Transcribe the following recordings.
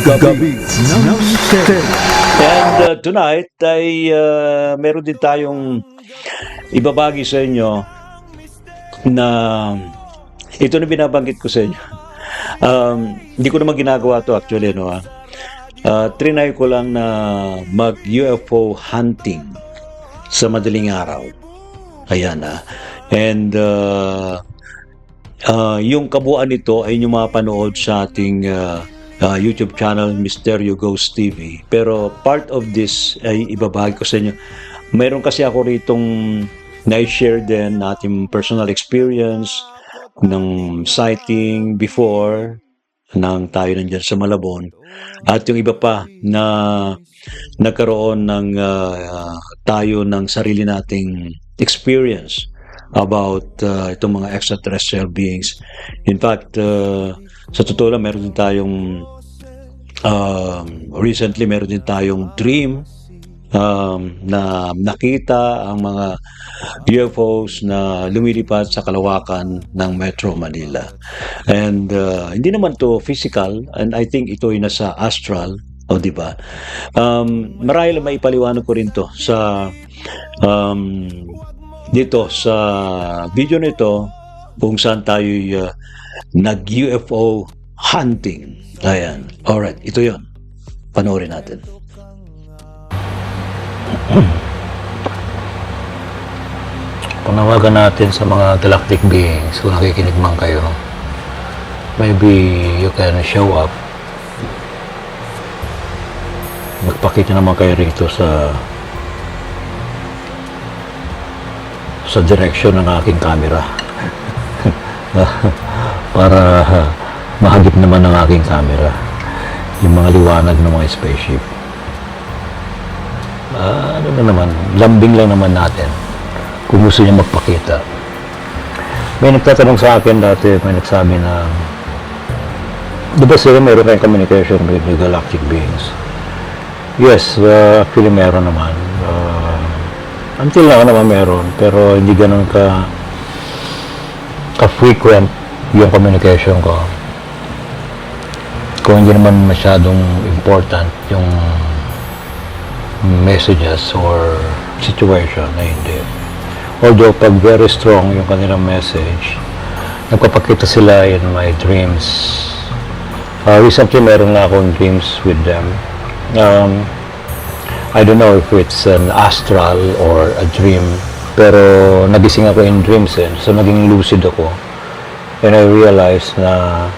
Gabi ng Mister. And tonight ay meron din tayong ibabagi sa inyo na ito na binabanggit ko sa inyo. Hindi ko naman ginagawa to actually, no? Trinay ko lang na mag-UFO hunting sa madaling araw. Ayan And yung kabuuan nito ay yung mapanood sa ating YouTube channel Misteryo Ghost TV. Pero part of this ay ibabahagi ko sa inyo. Mayroon kasi ako ritong na-share din natin personal experience ng sighting before nang tayo nandyan sa Malabon. At yung iba pa na nagkaroon ng tayo ng sarili nating experience about itong mga extraterrestrial beings. In fact, sa totoo lang, meron din tayong recently meron din tayong dream na nakita ang mga UFOs na lumilipad sa kalawakan ng Metro Manila. And hindi naman to physical, and I think ito ay nasa astral, o di ba? Marahil may ipaliwanag ko rin to sa dito sa video nito kung saan tayo nag-UFO hunting. Ayan. Alright, ito yon. Panoorin natin. Panawagan natin sa mga galactic beings kung nakikinig man kayo. Maybe you can show up. Magpakita naman kayo rito sa direction ng aking camera para mahagip naman ng aking camera yung mga liwanag ng mga spaceship. Ano na naman, lambing lang naman natin kung gusto niya magpakita. May nagtatanong sa akin dati, may nagsabi na di ba sila mayroon tayong communication with the galactic beings? Yes, actually meron naman. Until now naman meron, pero hindi ganun ka-frequent yung communication ko. Kung hindi naman masyadong important yung messages or situation, na hindi. Although, pag very strong yung kanilang message, nagpapakita sila in my dreams. Recently, meron na akong dreams with them. I don't know if it's an astral or a dream, pero nagising ako in dreams so naging lucid ako. And I realized na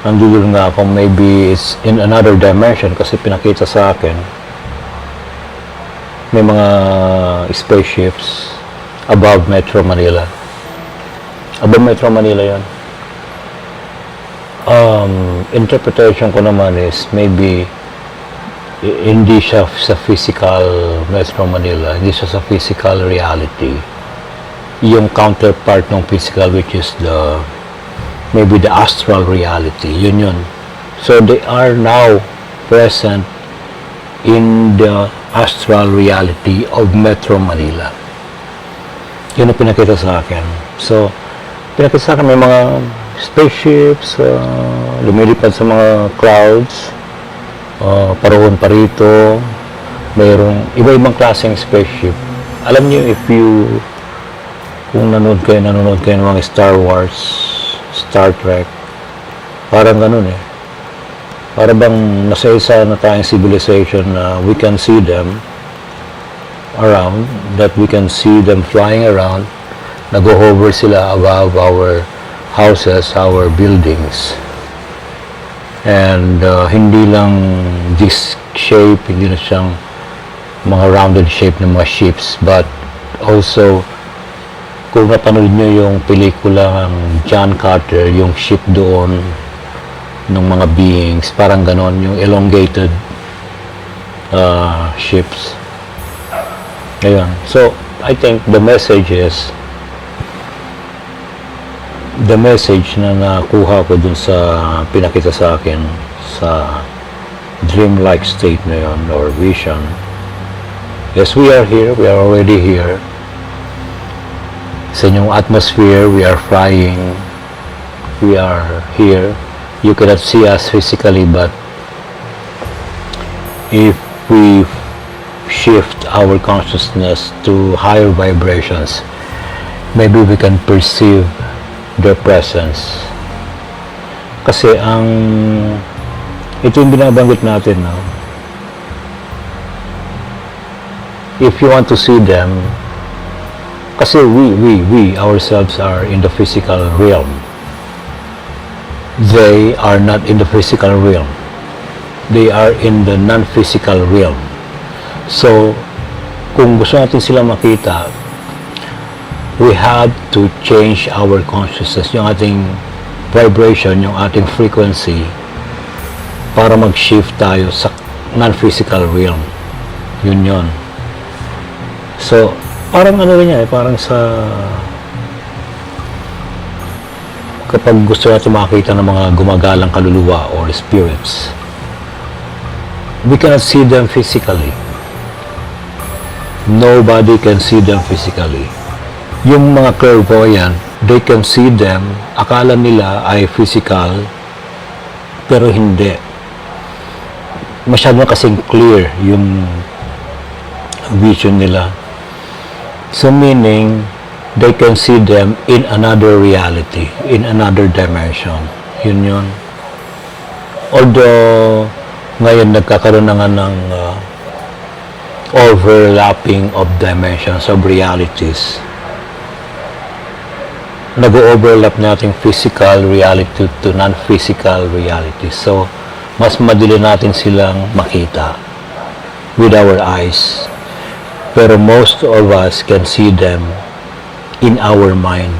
nandun nga ako, maybe it's in another dimension kasi pinakita sa akin may mga spaceships above Metro Manila. Above Metro Manila yan. Interpretation ko naman is maybe hindi siya sa physical Metro Manila, hindi siya sa physical reality. Yung counterpart ng physical, which is maybe the astral reality, yun. So they are now present in the astral reality of Metro Manila. Yun ang pinakita sa akin. So, pinakita sa akin may mga spaceships, lumilipad sa mga clouds, paroon pa rito, mayroong iba-ibang klaseng spaceship. Alam niyo, kung nanonood kayo ng mga Star Wars, Star Trek, parang ganun para bang nasa isa na tayong civilization na we can see them around, that we can see them flying around, nag-hover sila above our houses, our buildings. And hindi lang disc shape, hindi na siyang mga rounded shape ng mga ships, but also kung napanood nyo yung pelikula ng John Carter, yung ship doon ng mga beings, parang ganon, yung elongated ships. Ayun. So I think the message na nakuha ko dun sa pinakita sa akin sa dream-like state na yun or vision. Yes, we are here. We are already here. Sa inyong atmosphere, we are flying. We are here. You cannot see us physically, but if we shift our consciousness to higher vibrations, maybe we can perceive their presence. Kasi ito yung binabanggit natin, no? If you want to see them, kasi we ourselves are in the physical realm. They are not in the physical realm. They are in the non-physical realm. So, kung gusto natin sila makita, we have to change our consciousness, yung ating vibration, yung ating frequency, para mag-shift tayo sa non-physical realm. Yun. So, parang ano rin yan, parang sa kapag gusto natin makita ng mga gumagalang kaluluwa or spirits, we cannot see them physically. Nobody can see them physically. Yung mga clairvoyant, they can see them, akala nila ay physical, pero hindi. Masyado kasing clear yung vision nila. So meaning, they can see them in another reality, in another dimension. Yun. Although, ngayon nagkakaroon na nga ng overlapping of dimensions of realities. Nag-overlap natin physical reality to non-physical reality. So, mas madali natin silang makita with our eyes. Pero most of us can see them in our mind.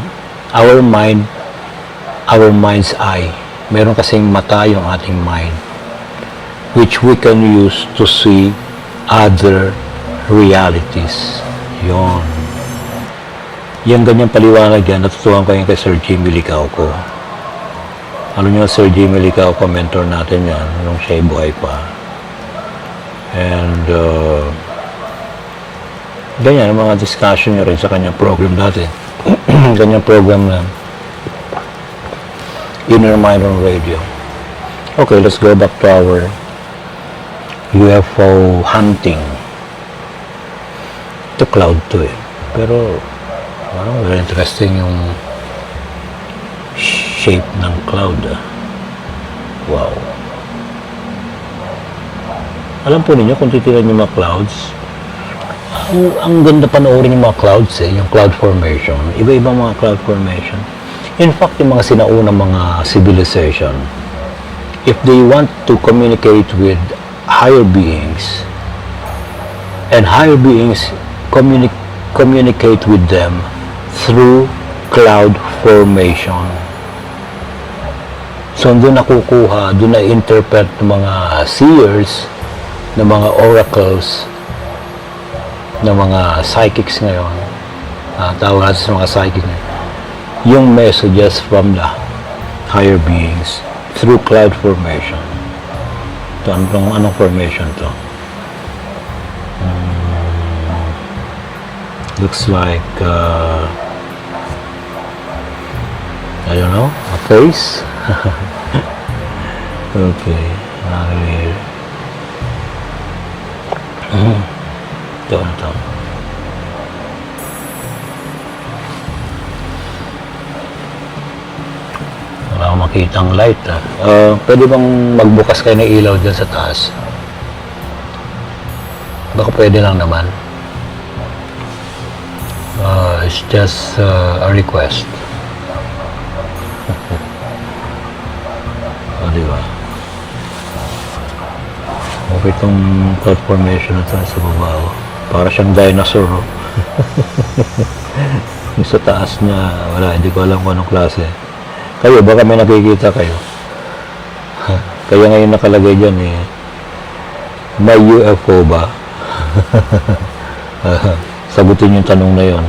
Our mind's eye. Meron kasing mata yung ating mind, which we can use to see other realities. Yon. Yung ganyang paliwanag yan, natutuhan ko yung kay Sir Jimmy Licauco. Alam niyo, Sir Jimmy Licauco, mentor natin yan, nung siya'y buhay pa. And, ganyan, mga discussion niya rin sa kanyang program dati. Kanyang program na Inner Mind on Radio. Okay, let's go back to our UFO hunting. Ito cloud to eh. Pero, very interesting yung shape ng cloud. Wow. Alam po ninyo, kung titinan yung mga clouds, ang ganda panoorin yung mga clouds yung cloud formation. Iba-ibang mga cloud formation. In fact, yung mga sinaunang mga civilization, if they want to communicate with higher beings, and higher beings communicate with them through cloud formation. So, doon nakukuha, doon na-interpret ng mga seers, ng mga oracles, ng mga psychics ngayon, tawag natin sa mga psychic ngayon, yung messages from the higher beings through cloud formation. Ito, anong formation to? Looks like I don't know, a face. Okay, ito. Wala akong makitang light. Pwede bang magbukas kayo ng ilaw dyan sa taas? Baka pwede lang naman. It's just a request. Diba? Okay itong cloud formation na ito sa baba. Para siyang dinosaur. Yung sa taas niya, wala, hindi ko alam kung anong klase. Kayo, baka may nakikita kayo. Kaya ngayon nakalagay dyan may UFO ba? Sagutin yung tanong na yun.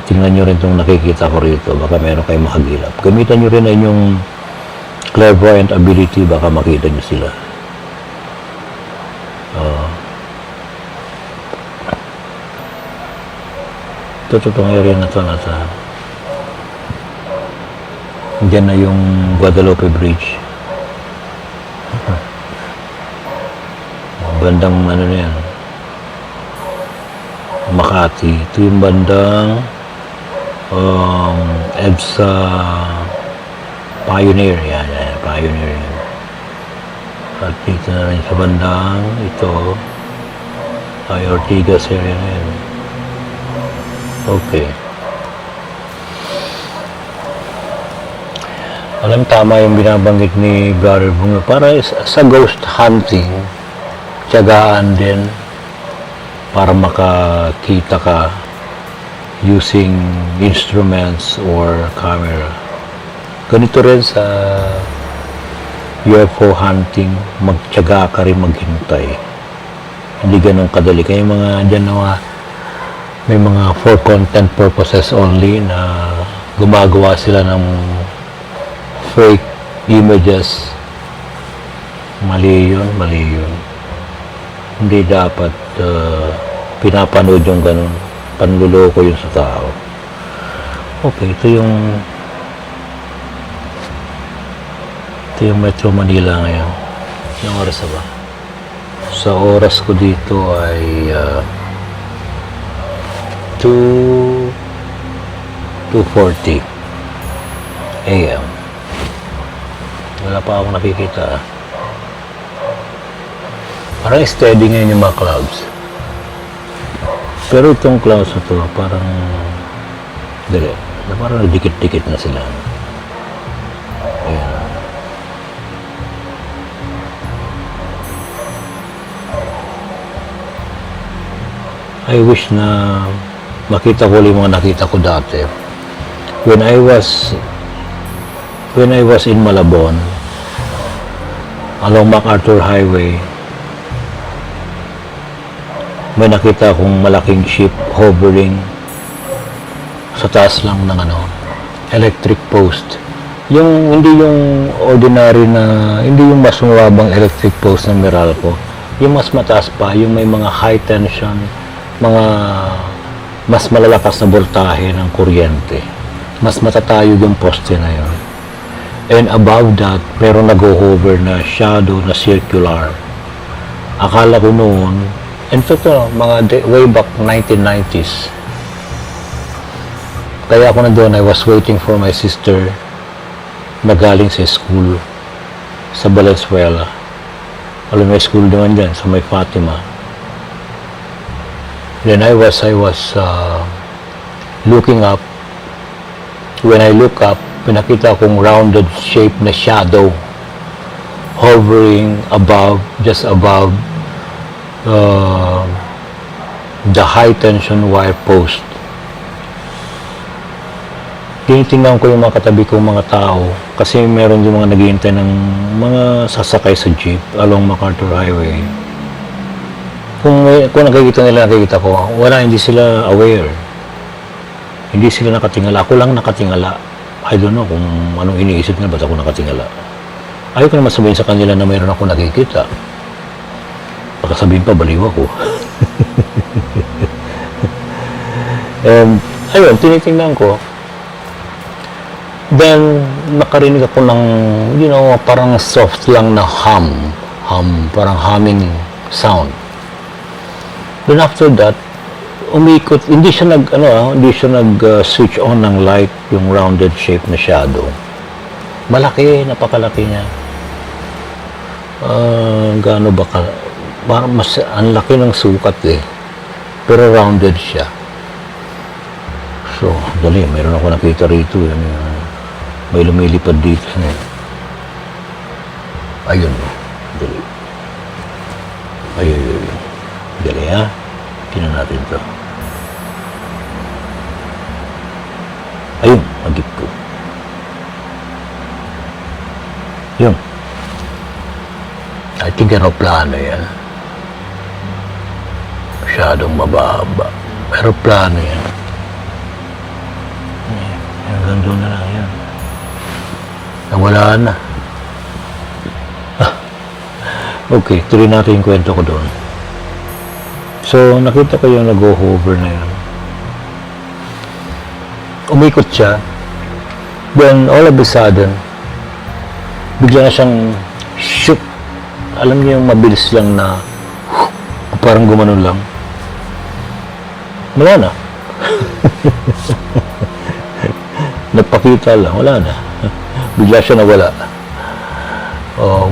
Tingnan nyo rin itong nakikita ko rito. Baka meron kayong makagilap. Gamitan nyo rin ang inyong clairvoyant ability. Baka makita nyo sila. Ito, itong area na ito. Diyan na yung Guadalupe Bridge. Bandang ano na yan, Makati. Ito yung bandang EDSA Pioneer. Yan, Pioneer yan. At dito na rin sa bandang ito ay Ortigas area na yan. Okay. Alam, tama yung binabanggit ni Brother Bungo. Para sa ghost hunting, tiyagaan din para makakita ka using instruments or camera. Ganito rin sa UFO hunting, magtiyaga ka rin maghintay. Hindi ganun kadali. Kaya mga dyan na may mga for content purposes only na gumagawa sila ng fake images. Mali yun. Hindi dapat pinapanood yung ganun. Panluloko yun sa tao. Okay, ito yung Metro Manila ngayon. Yung oras na ba? Sa oras ko dito ay 2:40 AM. Wala pa akong nakikita. Parang steady ngayon yung mga clouds. Pero itong clouds na to, parang dikit-dikit na sila. Ayan. I wish na makita ko ulit mga nakita ko dati. When I was in Malabon, along MacArthur Highway, may nakita akong malaking ship hovering sa taas lang ng electric post. Hindi yung ordinary na, hindi yung mas mababang electric post ng Meralco. Yung mas mataas pa, yung may mga high tension, mga mas malalakas na voltahe ng kuryente. Mas matatayog yung poste na yun. And above that, meron nag-hover na shadow na circular. Akala ko noon, in fact, way back 1990s. Kaya ako nandun, I was waiting for my sister na galing sa school sa Valenzuela. Alam, may school naman dyan sa may Fatima. Then I was looking up. When I look up, pinakita akong rounded shape na shadow hovering just above the high tension wire post. Tinitingnan ko yung mga katabi kong mga tao kasi meron yung mga naghihintay ng mga sasakay sa jeep along MacArthur Highway. Kung nakikita nila, nakikita ko, hindi sila aware. Hindi sila nakatingala. Ako lang nakatingala. I don't know kung anong iniisip nila, ba't ako nakatingala. Ayaw ko naman sabihin sa kanila na mayroon ako nakikita. Baka sabihin pa, baliw ako. Ayun, tinitingnan ko. Then, nakarinig ako ng, parang soft lang na hum, parang humming sound. Then after that, umikot, hindi siya nag-switch on ng light, yung rounded shape na shadow. Malaki, napakalaki niya. Gaano ba ka? Parang ang laki ng sukat pero rounded siya. So, dali, mayroon ako nakita rito. May lumilipad dito. Ayun. Dali. Ayun. Dali, ha? Tingnan natin ito. Ayun, magip ko. Yun. I think aeroplano yan. Masyadong mababa. Aeroplano yan. Hanggang doon na lang yan. Nawala na. Okay, tuloy natin yung kwento ko doon. So, nakita ko yung nag-hover na yun. Umikot siya. Then, all of a sudden, bigla na siyang shoot. Alam niyo yung mabilis lang na parang gumanon lang. Wala na. Nagpakita lang, wala na. Bigla siya nawala.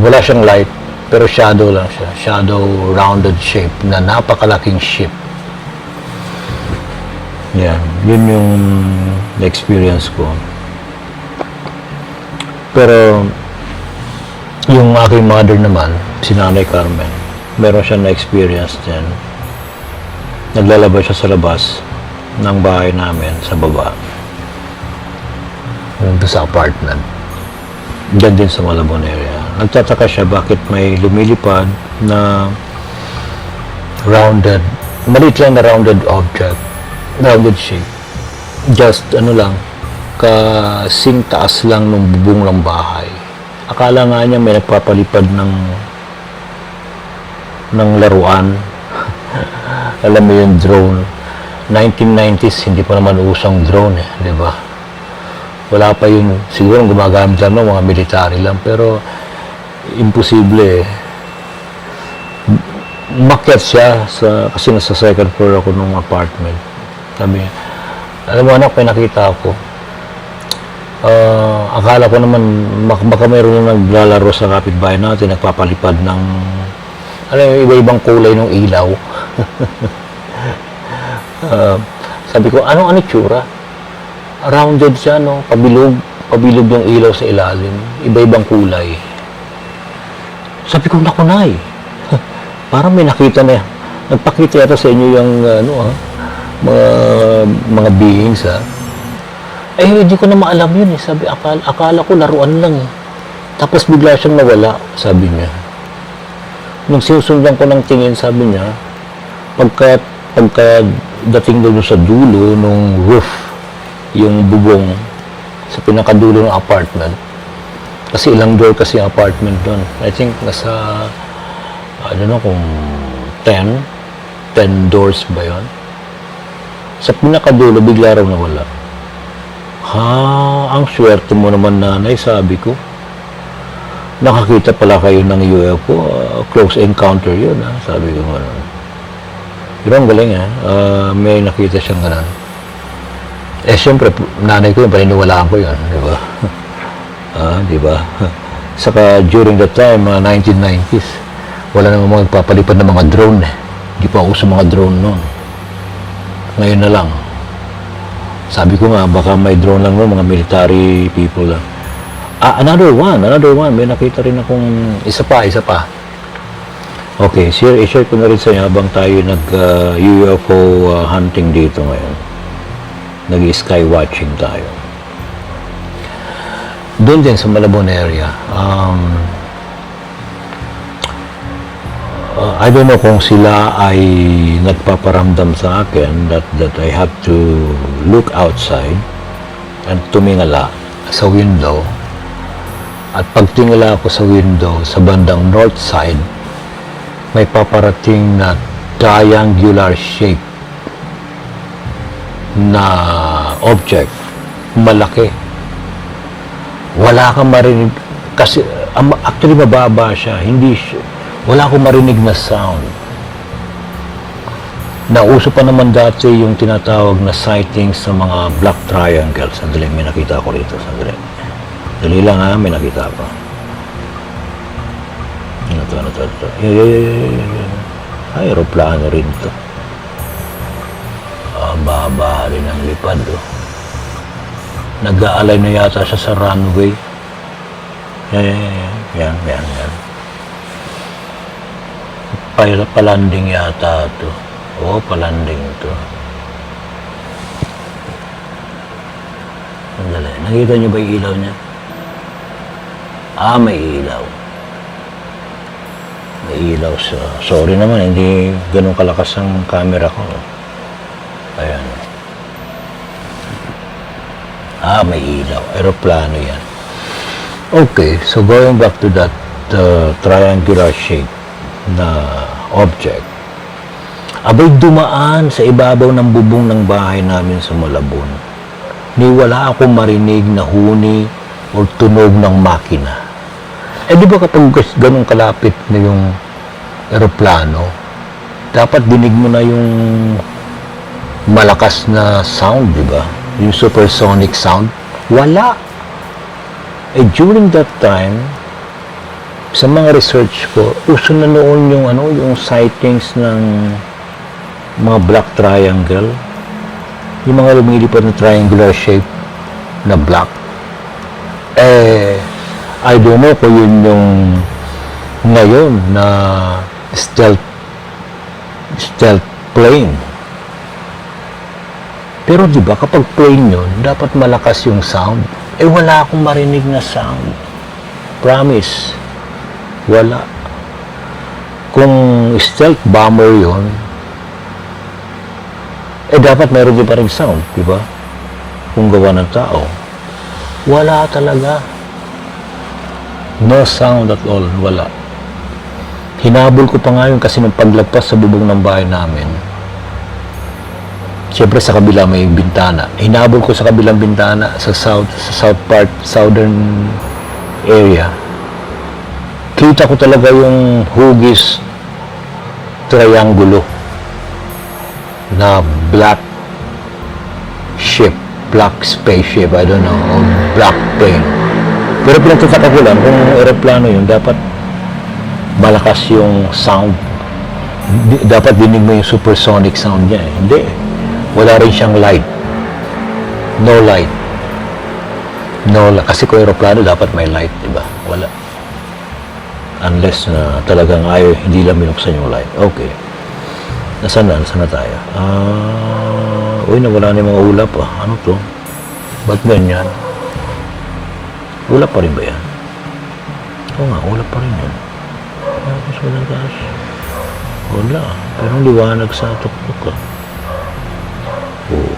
Wala siyang light, pero shadow lang siya. Shadow, rounded shape na napakalaking ship. Yan, yun yung experience ko. Pero, yung aking mother naman, si Nanay Carmen, meron siya na-experience din. Naglalaba siya sa labas ng bahay namin sa baba. Doon sa apartment. Diyan din sa Malabon area. Nagtataka siya bakit may lumilipad na rounded, maliit lang na rounded object, rounded shape. Just kasing taas lang ng bubong ng bahay. Akala nga niya may nagpapalipad ng laruan. Alam mo yung drone. 1990s, hindi pa naman usang drone di ba? Wala pa yun. Siguro gumagamit lang ng mga military lang. Pero, imposible Makyat siya kasi nasa second floor ako ng apartment. Sabi niya, alam mo anak, may nakita ako. Akala ko naman baka mayroon na naglalaro sa kapitbahay natin, nagpapalipad ng iba-ibang kulay ng ilaw. Sabi ko, ano tsura? Rounded siya, no? Pabilog yung ilaw sa ilalim, iba-ibang kulay. Sabi ko, naku nay, parang may nakita na, nagpakita yata sa inyo yung mga beings hindi ko na maalam yun sabi, akala ko laruan lang tapos bigla siyang nawala, sabi niya. Nung sinusundan ko ng tingin, sabi niya, pagka dating doon sa dulo nung roof, yung bubong sa pinakadulo ng apartment, kasi ilang door kasi yung apartment doon, I think nasa I don't know kung 10 doors ba yun? Sa pinakadulo, bigla raw nawala. Ang swerte mo naman nanay, sabi ko. Nakakita pala kayo ng UFO, close encounter yun, sabi ko gano'n. Pero ang galing may nakita siyang gano'n. Siyempre, nanay ko yun, paniniwalaan ko yun, di ba? Di ba? Saka during that time, 1990s, wala namang magpapalipad ng mga drone Hindi pa uso mga drone noon. Ngayon na lang. Sabi ko nga, baka may drone lang noon, mga military people lang. Another one. May nakita rin akong isa pa. Okay, i-share ko na rin sa inyo habang tayo nag-UFO hunting dito ngayon. Nag-sky watching tayo. Doon din sa Malabon area. I don't know kung sila ay nagpaparamdam sa akin that I have to look outside and tumingala sa window. At pagtingala ako sa window sa bandang north side, may paparating na triangular shape na object, malaki. Wala kang marinig kasi actually mababa siya, wala akong marinig na sound. Nauso pa naman dati yung tinatawag na sightings sa mga black triangles. Sandali, may nakita ko rito. Sandali lang may nakita ko. Ano to? Aeroplano rin to. Baba rin ang lipad. Nag-aalay na yata siya sa runway. Yan. Palanding yata ito. Palanding ito. Sandali. Nakita niyo ba yung ilaw niya? May ilaw. May ilaw siya. Sorry naman, hindi ganun kalakas ang camera ko. Ayan. May ilaw. Aeroplano yan. Okay, so going back to that triangular shape na object. Abay dumaan sa ibabaw ng bubong ng bahay namin sa Malabon. ni wala akong marinig na huni o tunog ng makina. Eh di ba kapag ganun kalapit na yung eroplano, dapat dinig mo na yung malakas na sound, di ba? Yung supersonic sound. Wala. Eh during that time, sa mga research ko, uso na noon yung sightings ng mga black triangle. Yung mga lumilipad na triangular shape na black. Eh, I don't know kung yun yung ngayon na stealth plane. Pero di ba kapag plane yun, dapat malakas yung sound. Eh wala akong marinig na sound. Promise. Wala. Kung stealth bomber yun, eh dapat meron din pa rin sound, di ba? Kung gawa ng tao. Wala talaga. No sound at all. Wala. Hinabol ko pa nga yun kasi nung paglagpas sa bubong ng bahay namin, siyempre sa kabila may bintana. Hinabol ko sa kabilang bintana sa south part, southern area. Kita ko talaga yung hugis triangulo na black ship, black spaceship, I don't know, or black plane. Pero pinagtataka ko lang, kung aeroplano yun, dapat malakas yung sound. Dapat dinig mo yung supersonic sound niya. Hindi. Wala rin siyang light. No light. Kasi kung aeroplano, dapat may light, di ba? Wala. Unless na talagang hindi lang binuksan yung light. Okay. Nasaan na tayo? Uy, nawala na yung mga ulap. Ano to? Ba't ganyan? Ulap pa rin ba yan? Oo nga, ulap pa rin yan. Tapos walang taas. Wala. Pero liwanag sa tuktok. Oo.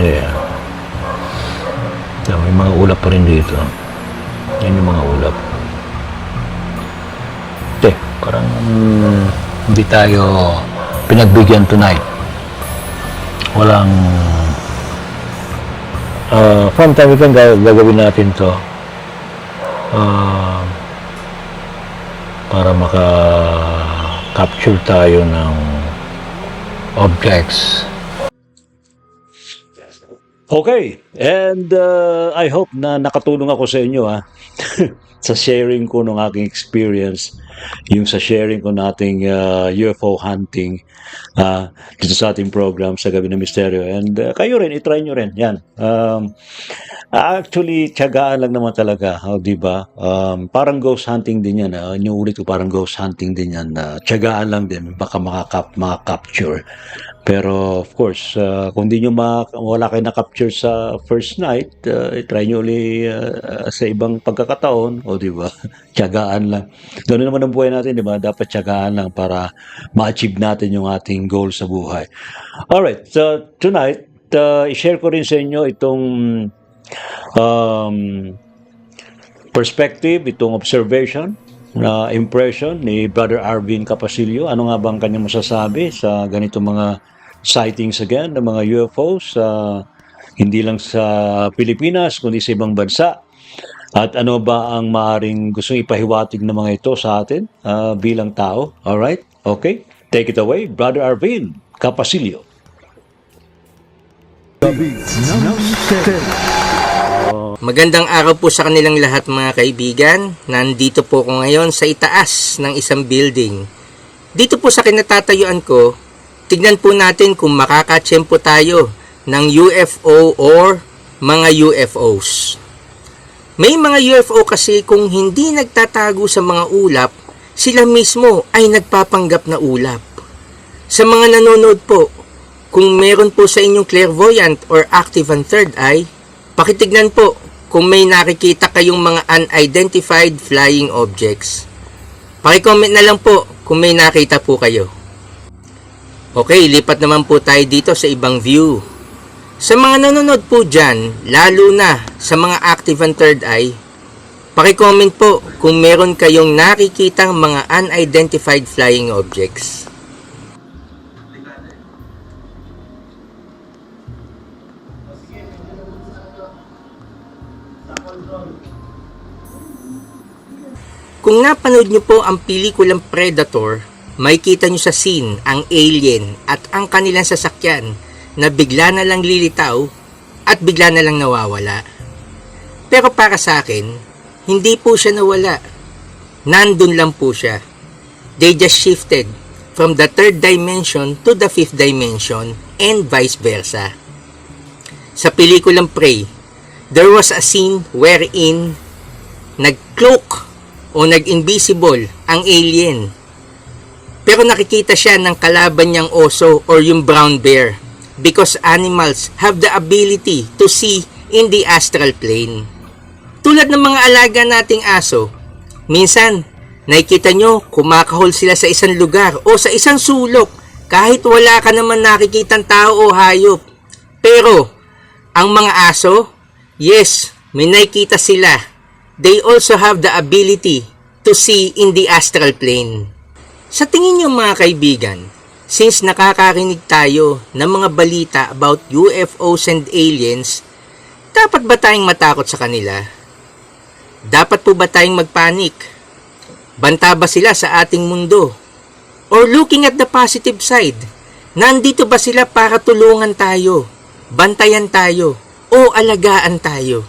Yeah. May mga ulap pa rin dito. Yan yung mga ulap. Parang hindi tayo pinagbigyan tonight. Walang from time to time gagawin natin to para maka-capture tayo ng objects. Okay, and I hope na nakatulong ako sa inyo sa sharing ko ng aking experience, yung sa sharing ko nating UFO hunting dito sa ating program sa Gabi ng Misteryo. And kayo rin, itry nyo rin. Yan. Actually, tiyagaan lang naman talaga, di ba? Parang ghost hunting din yan. Inuulit ko, parang ghost hunting din yan. Tiyagaan lang din, baka maka-capture. Pero of course, kung di nyo wala kayo na-capture sa first night, try nyo ulit sa ibang pagkakataon, o di ba? Tiyagaan lang. Ganoon naman ang buhay natin, di ba? Dapat tiyagaan lang para ma-achieve natin yung ating goal sa buhay. Alright, so tonight, i-share ko rin sa inyo itong perspective, itong observation, na impression ni Brother Arvin Capasilio. Ano nga bang kanyang masasabi sa ganitong mga sightings again ng mga UFOs, hindi lang sa Pilipinas kundi sa ibang bansa, at ano ba ang maaring gustong ipahiwatig ng mga ito sa atin bilang tao? Alright? Okay? Take it away, Brother Arvin Capasilio. Gabi ng Misteryo. Magandang araw po sa kanilang lahat mga kaibigan. Nandito po ako ngayon sa itaas ng isang building. Dito po sa kinatatayuan ko, tignan po natin kung makakatsyempo tayo ng UFO or mga UFOs. May mga UFO kasi kung hindi nagtatago sa mga ulap, sila mismo ay nagpapanggap na ulap. Sa mga nanonood po, kung meron po sa inyong clairvoyant or active ang third eye, pakitignan po kung may nakikita kayong mga unidentified flying objects. Paki-comment na lang po kung may nakita po kayo. Okay, lipat naman po tayo dito sa ibang view. Sa mga nanonood po dyan, lalo na sa mga active and third eye, paki-comment po kung meron kayong nakikitang mga unidentified flying objects. Kung napanood nyo po ang pelikulang Predator, may kita nyo sa scene ang alien at ang kanilang sasakyan na bigla na lang lilitaw at bigla na lang nawawala. Pero para sa akin, hindi po siya nawala. Nandun lang po siya. They just shifted from the third dimension to the fifth dimension and vice versa. Sa pelikulang Prey, there was a scene wherein nag-cloak o nag-invisible ang alien. Pero nakikita siya ng kalaban niyang oso or yung brown bear because animals have the ability to see in the astral plane. Tulad ng mga alaga nating aso, minsan nakikita nyo kumakahol sila sa isang lugar o sa isang sulok kahit wala ka naman nakikitang tao o hayop. Pero ang mga aso, yes, may nakikita sila. They also have the ability to see in the astral plane. Sa tingin niyo mga kaibigan, since nakakarinig tayo ng mga balita about UFOs and aliens, dapat ba tayong matakot sa kanila? Dapat po ba tayong magpanik? Banta ba sila sa ating mundo? Or looking at the positive side, nandito ba sila para tulungan tayo, bantayan tayo, o alagaan tayo?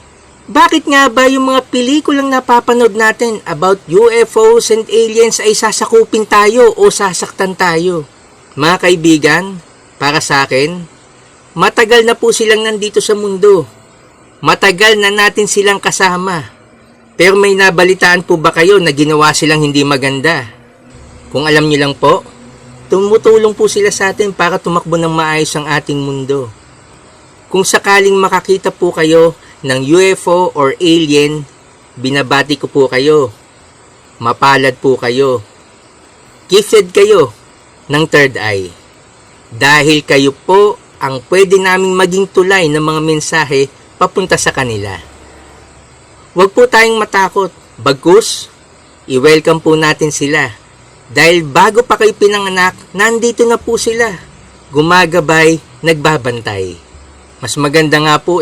Bakit nga ba yung mga pelikulang napapanood natin about UFOs and aliens ay sasakupin tayo o sasaktan tayo? Mga kaibigan, para sa akin, matagal na po silang nandito sa mundo. Matagal na natin silang kasama. Pero may nabalitaan po ba kayo na ginawa silang hindi maganda? Kung alam niyo lang po, tumutulong po sila sa atin para tumakbo ng maayos ang ating mundo. Kung sakaling makakita po kayo ng UFO or alien, binabati ko po kayo. Mapalad po kayo. Gifted kayo ng third eye. Dahil kayo po ang pwede naming maging tulay ng mga mensahe papunta sa kanila. Huwag po tayong matakot. Bagkus, i-welcome po natin sila. Dahil bago pa kayo pinanganak, nandito na po sila. Gumagabay, nagbabantay. Mas maganda nga po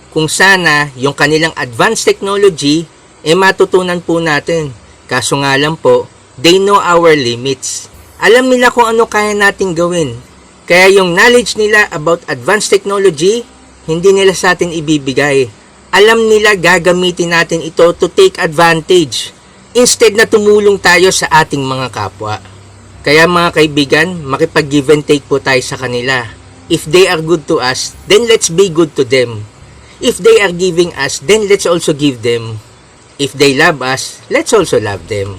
kung sana yung kanilang advanced technology matutunan po natin. Kaso nga lang po, they know our limits. Alam nila kung ano kaya nating gawin. Kaya yung knowledge nila about advanced technology, hindi nila sa atin ibibigay. Alam nila gagamitin natin ito to take advantage instead na tumulong tayo sa ating mga kapwa. Kaya mga kaibigan, makipag-give and take po tayo sa kanila. If they are good to us, then let's be good to them. If they are giving us, then let's also give them. If they love us, let's also love them.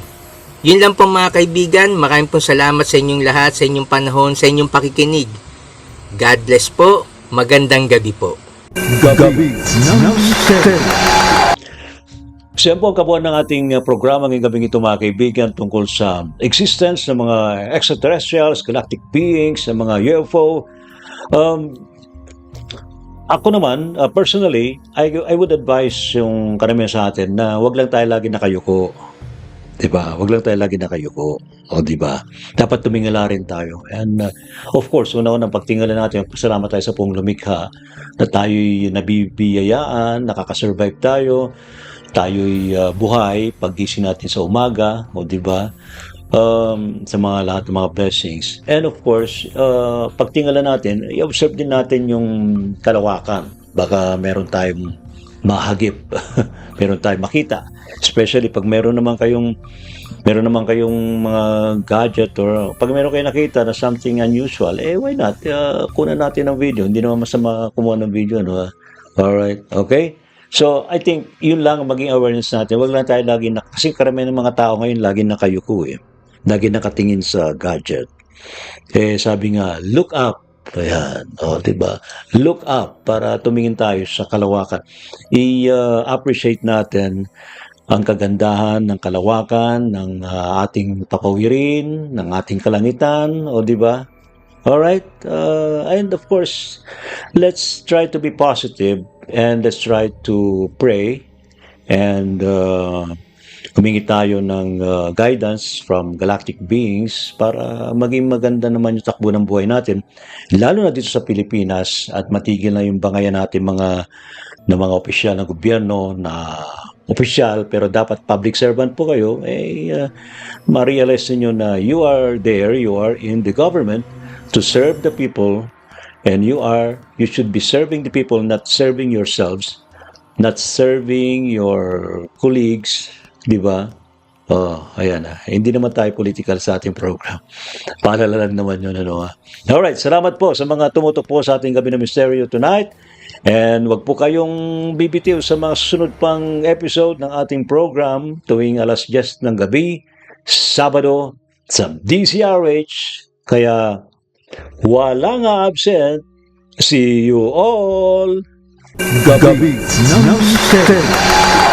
Yun lang po mga kaibigan, maraming pong salamat sa inyong lahat, sa inyong panahon, sa inyong pakikinig. God bless po, magandang gabi po. Gabi ng Misteryo. Siya po ang kabuuan ng ating programa ngayong gabing ito mga kaibigan tungkol sa existence ng mga extraterrestrials, galactic beings, ng mga UFO. Ako naman, personally, I would advise yung karamihan sa atin na wag lang tayo lagi nakayuko. Diba? Wag lang tayo lagi nakayuko. O diba? Dapat tumingala rin tayo. And of course, una-unang pagtingala natin, salamat tayo sa pong lumikha na tayo'y nabibiyayaan, nakakasurvive tayo, tayo'y buhay, paggising natin sa umaga, o diba? Sa mga lahat ng mga blessings. And of course, pagtingala natin, i-observe din natin yung kalawakan. Baka meron tayong mahagip, meron tayong makita. Especially pag meron naman kayong mga gadget or pag meron kayong nakita na something unusual, why not? Kunan natin ng video. Hindi naman masama kumuha ng video, no? Alright, okay? So, I think yun lang ang maging awareness natin. Wag lang tayo lagi kasi karamihan ng mga tao ngayon lagi nakayuko lagi nakatingin sa gadget. Sabi nga, look up. Ayan, diba? Look up para tumingin tayo sa kalawakan. I-appreciate natin ang kagandahan ng kalawakan, ng ating papawirin, ng ating kalangitan, diba? Alright? And of course, let's try to be positive and let's try to pray and humingi tayo ng guidance from galactic beings para maging maganda naman yung takbo ng buhay natin, lalo na dito sa Pilipinas at matigil na yung bangayan natin mga opisyal ng gobyerno na opisyal, pero dapat public servant po kayo, ma-realize niyo na you are there, you are in the government to serve the people, and you should be serving the people, not serving yourselves, not serving your colleagues, di ba? Oh, ayan na. Hindi naman tayo political sa ating program. Paalala lang naman yun, ano ha. Alright, salamat po sa mga tumutok po sa ating Gabi ng Misteryo tonight. And wag po kayong bibitiw sa mga susunod pang episode ng ating program tuwing alas 10 ng gabi, Sabado, sa DCRH. Kaya walang absent. See you all. Gabi ng Misteryo.